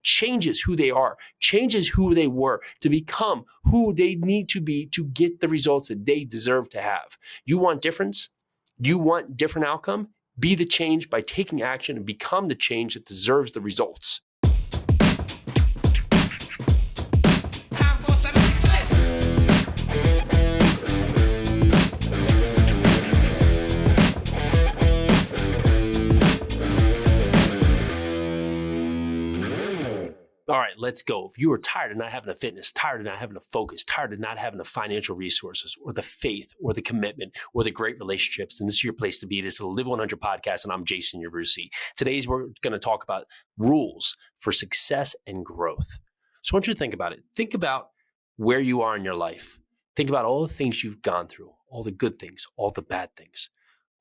changes who they are, changes who they were to become who they need to be to get the results that they deserve to have. You want difference? You want different outcome? Be the change by taking action and become the change that deserves the results. All right, let's go. If you are tired of not having a fitness, tired of not having a focus, tired of not having the financial resources or the faith or the commitment or the great relationships, then this is your place to be. This is the Live 100 podcast, and I'm Jason Yarusi. Today, we're going to talk about rules for success and growth. So I want you to think about it. Think about where you are in your life. Think about all the things you've gone through, all the good things, all the bad things,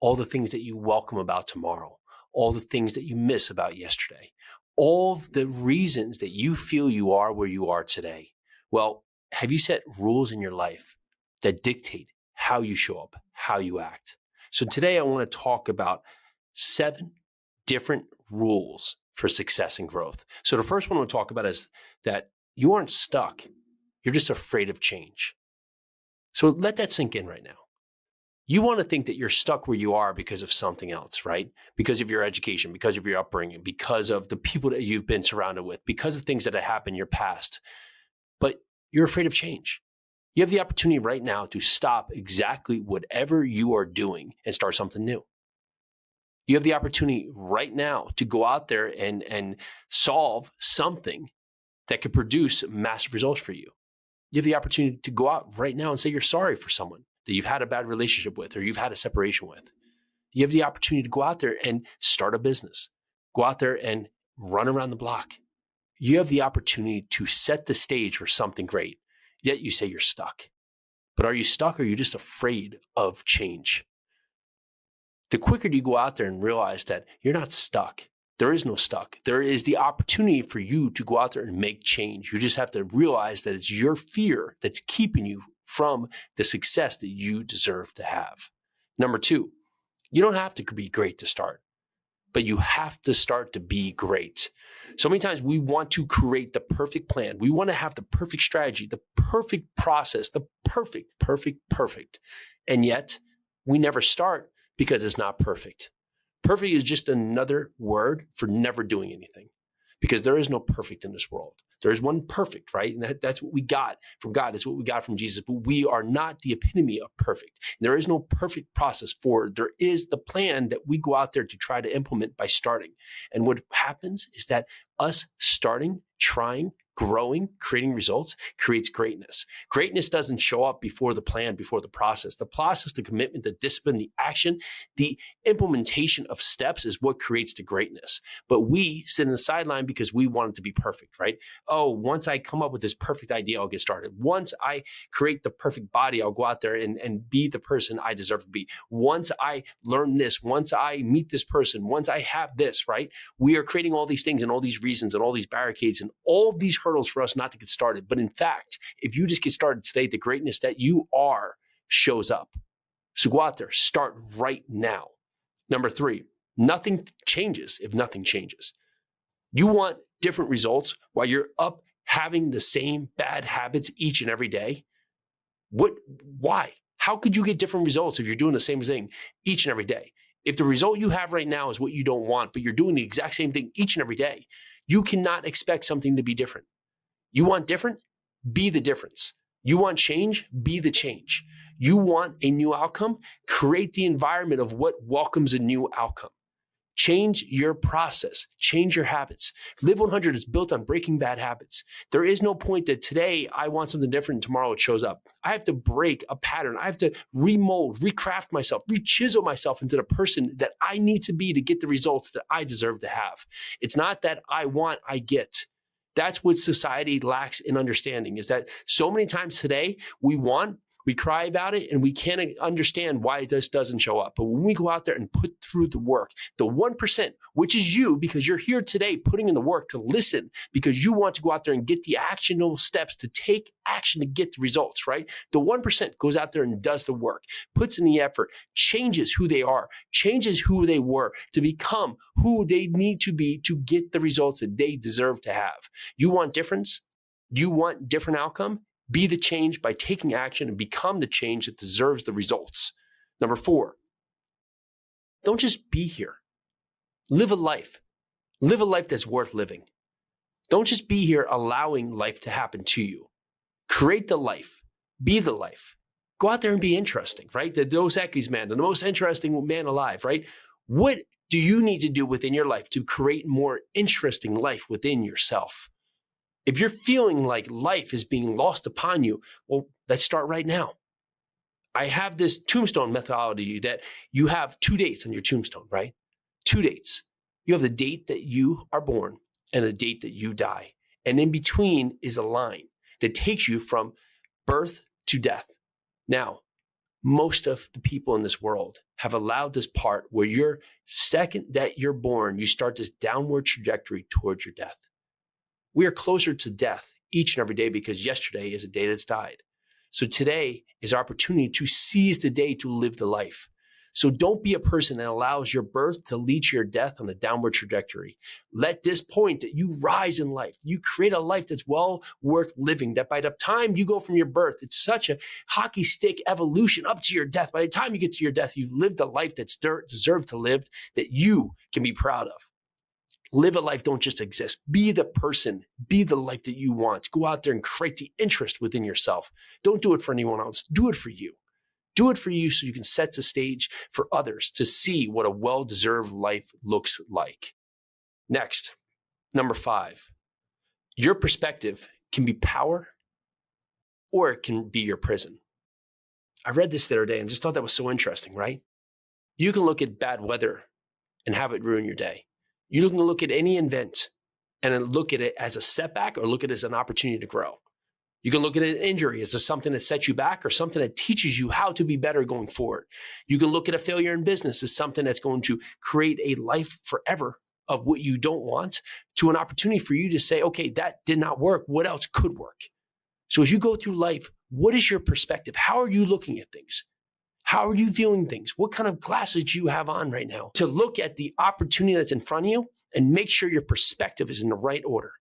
all the things that you welcome about tomorrow, all the things that you miss about yesterday. All the reasons that you feel you are where you are today. Well, have you set rules in your life that dictate how you show up, how you act? So today I want to talk about 7 different rules for success and growth. So the first one I want to talk about is that you aren't stuck. You're just afraid of change. So let that sink in right now. You want to think that you're stuck where you are because of something else, right? Because of your education, because of your upbringing, because of the people that you've been surrounded with, because of things that have happened in your past. But you're afraid of change. You have the opportunity right now to stop exactly whatever you are doing and start something new. You have the opportunity right now to go out there and solve something that could produce massive results for you. You have the opportunity to go out right now and say you're sorry for someone that you've had a bad relationship with or you've had a separation with. You have the opportunity to go out there and start a business, go out there and run around the block. You have the opportunity to set the stage for something great, yet you say you're stuck. But are you stuck or are you just afraid of change? The quicker you go out there and realize that you're not stuck, there is no stuck. There is the opportunity for you to go out there and make change. You just have to realize that it's your fear that's keeping you from the success that you deserve to have. Number 2, you don't have to be great to start, but you have to start to be great. So many times we want to create the perfect plan. We want to have the perfect strategy, the perfect process, the perfect. And yet we never start because it's not perfect. Perfect is just another word for never doing anything, because there is no perfect in this world. There is one perfect, right? And that's what we got from God. It's what we got from Jesus. But we are not the epitome of perfect. There is no perfect process forward. There is the plan that we go out there to try to implement by starting. And what happens is that us starting, trying, growing, creating results creates greatness. Greatness doesn't show up before the plan, before the process. The process, the commitment, the discipline, the action, the implementation of steps is what creates the greatness. But we sit in the sideline because we want it to be perfect, right? Oh, once I come up with this perfect idea, I'll get started. Once I create the perfect body, I'll go out there and be the person I deserve to be. Once I learn this, once I meet this person, once I have this, right? We are creating all these things and all these reasons and all these barricades and all of these hurdles for us not to get started. But in fact, if you just get started today, the greatness that you are shows up. So go out there, start right now. Number 3, nothing changes if nothing changes. You want different results while you're up having the same bad habits each and every day? Why? How could you get different results if you're doing the same thing each and every day? If the result you have right now is what you don't want, but you're doing the exact same thing each and every day, you cannot expect something to be different. You want different? Be the difference. You want change? Be the change. You want a new outcome? Create the environment of what welcomes a new outcome. Change your process. Change your habits. Live 100 is built on breaking bad habits. There is no point that today I want something different and tomorrow it shows up. I have to break a pattern. I have to remold, recraft myself, rechisel myself into the person that I need to be to get the results that I deserve to have. It's not that I want, I get. That's what society lacks in understanding, is that so many times today we want, We cry about it and we can't understand why this doesn't show up. But when we go out there and put through the work, the 1%, which is you, because you're here today putting in the work to listen, because you want to go out there and get the actionable steps to take action to get the results, right? The 1% goes out there and does the work, puts in the effort, changes who they are, changes who they were to become who they need to be to get the results that they deserve to have. You want difference? You want different outcome? Be the change by taking action and become the change that deserves the results. Number 4, don't just be here. Live a life. Live a life that's worth living. Don't just be here allowing life to happen to you. Create the life. Be the life. Go out there and be interesting, right? The Dos Equis man, the most interesting man alive, right? What do you need to do within your life to create more interesting life within yourself? If you're feeling like life is being lost upon you, well, let's start right now. I have this tombstone methodology that you have 2 dates on your tombstone, right? 2 dates. You have the date that you are born and the date that you die. And in between is a line that takes you from birth to death. Now, most of the people in this world have allowed this part where you're second that you're born, you start this downward trajectory towards your death. We are closer to death each and every day because yesterday is a day that's died. So today is our opportunity to seize the day to live the life. So don't be a person that allows your birth to lead to your death on a downward trajectory. Let this point that you rise in life, you create a life that's well worth living, that by the time you go from your birth, it's such a hockey stick evolution up to your death. By the time you get to your death, you've lived a life that's deserved to live, that you can be proud of. Live a life, don't just exist. Be the person, be the life that you want. Go out there and create the interest within yourself. Don't do it for anyone else. Do it for you. Do it for you so you can set the stage for others to see what a well-deserved life looks like. Next, number 5, your perspective can be power or it can be your prison. I read this the other day and just thought that was so interesting, right? You can look at bad weather and have it ruin your day. You can look at any event and look at it as a setback or look at it as an opportunity to grow. You can look at an injury as something that sets you back or something that teaches you how to be better going forward. You can look at a failure in business as something that's going to create a life forever of what you don't want to an opportunity for you to say, okay, that did not work. What else could work? So as you go through life, what is your perspective? How are you looking at things? How are you viewing things? What kind of glasses do you have on right now to look at the opportunity that's in front of you and make sure your perspective is in the right order?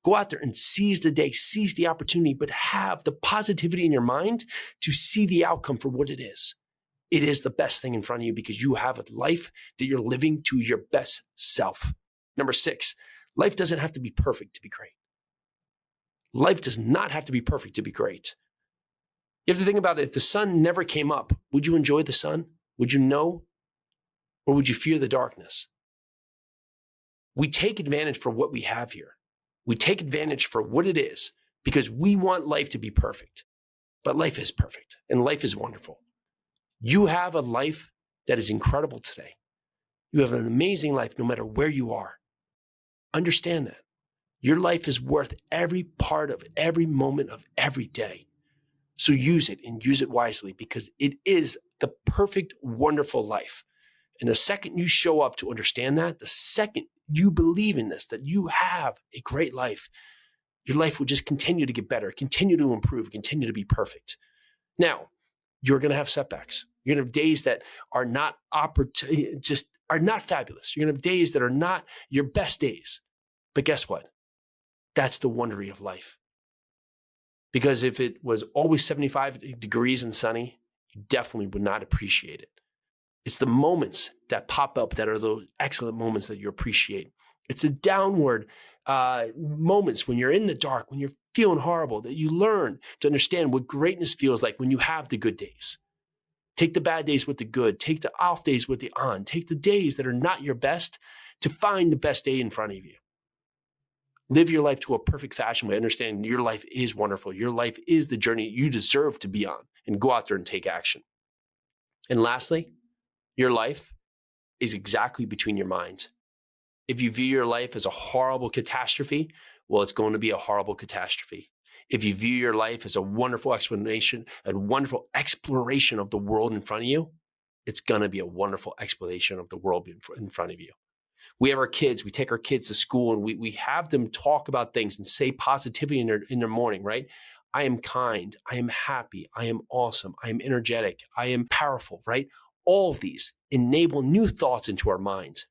Go out there and seize the day, seize the opportunity, but have the positivity in your mind to see the outcome for what it is. It is the best thing in front of you because you have a life that you're living to your best self. Number 6, life doesn't have to be perfect to be great. Life does not have to be perfect to be great. You have to think about it. If the sun never came up, would you enjoy the sun? Would you know? Or would you fear the darkness? We take advantage for what we have here. We take advantage for what it is because we want life to be perfect. But life is perfect and life is wonderful. You have a life that is incredible today. You have an amazing life no matter where you are. Understand that. Your life is worth every part of every moment of every day. So use it and use it wisely because it is the perfect, wonderful life. And the second you show up to understand that, the second you believe in this, that you have a great life, your life will just continue to get better, continue to improve, continue to be perfect. Now, you're going to have setbacks. You're going to have days that are not are not fabulous. You're going to have days that are not your best days. But guess what? That's the wondery of life. Because if it was always 75 degrees and sunny, you definitely would not appreciate it. It's the moments that pop up that are those excellent moments that you appreciate. It's the downward moments when you're in the dark, when you're feeling horrible, that you learn to understand what greatness feels like when you have the good days. Take the bad days with the good. Take the off days with the on. Take the days that are not your best to find the best day in front of you. Live your life to a perfect fashion by understanding your life is wonderful. Your life is the journey you deserve to be on, and go out there and take action. And lastly, your life is exactly between your minds. If you view your life as a horrible catastrophe, well, it's going to be a horrible catastrophe. If you view your life as a wonderful explanation, a wonderful exploration of the world in front of you, it's going to be a wonderful explanation of the world in front of you. We have our kids, we take our kids to school and we have them talk about things and say positivity in their morning, right? I am kind, I am happy, I am awesome, I am energetic, I am powerful, right? All of these enable new thoughts into our minds.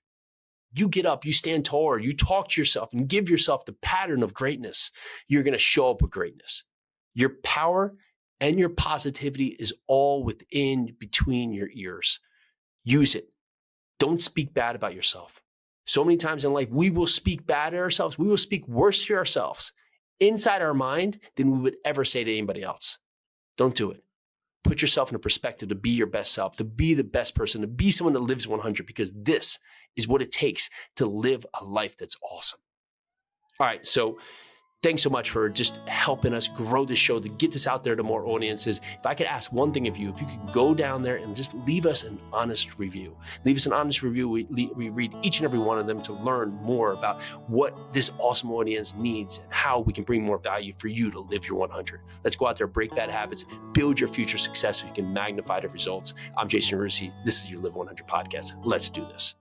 You get up, you stand taller, you talk to yourself and give yourself the pattern of greatness. You're going to show up with greatness. Your power and your positivity is all within between your ears. Use it. Don't speak bad about yourself. So many times in life, we will speak bad at ourselves. We will speak worse to ourselves inside our mind than we would ever say to anybody else. Don't do it. Put yourself in a perspective to be your best self, to be the best person, to be someone that lives 100, because this is what it takes to live a life that's awesome. All right, so thanks so much for just helping us grow this show, to get this out there to more audiences. If I could ask one thing of you, if you could go down there and just leave us an honest review. Leave us an honest review. We read each and every one of them to learn more about what this awesome audience needs and how we can bring more value for you to live your 100. Let's go out there, break bad habits, build your future success so you can magnify the results. I'm Jason Yarusi. This is your Live 100 podcast. Let's do this.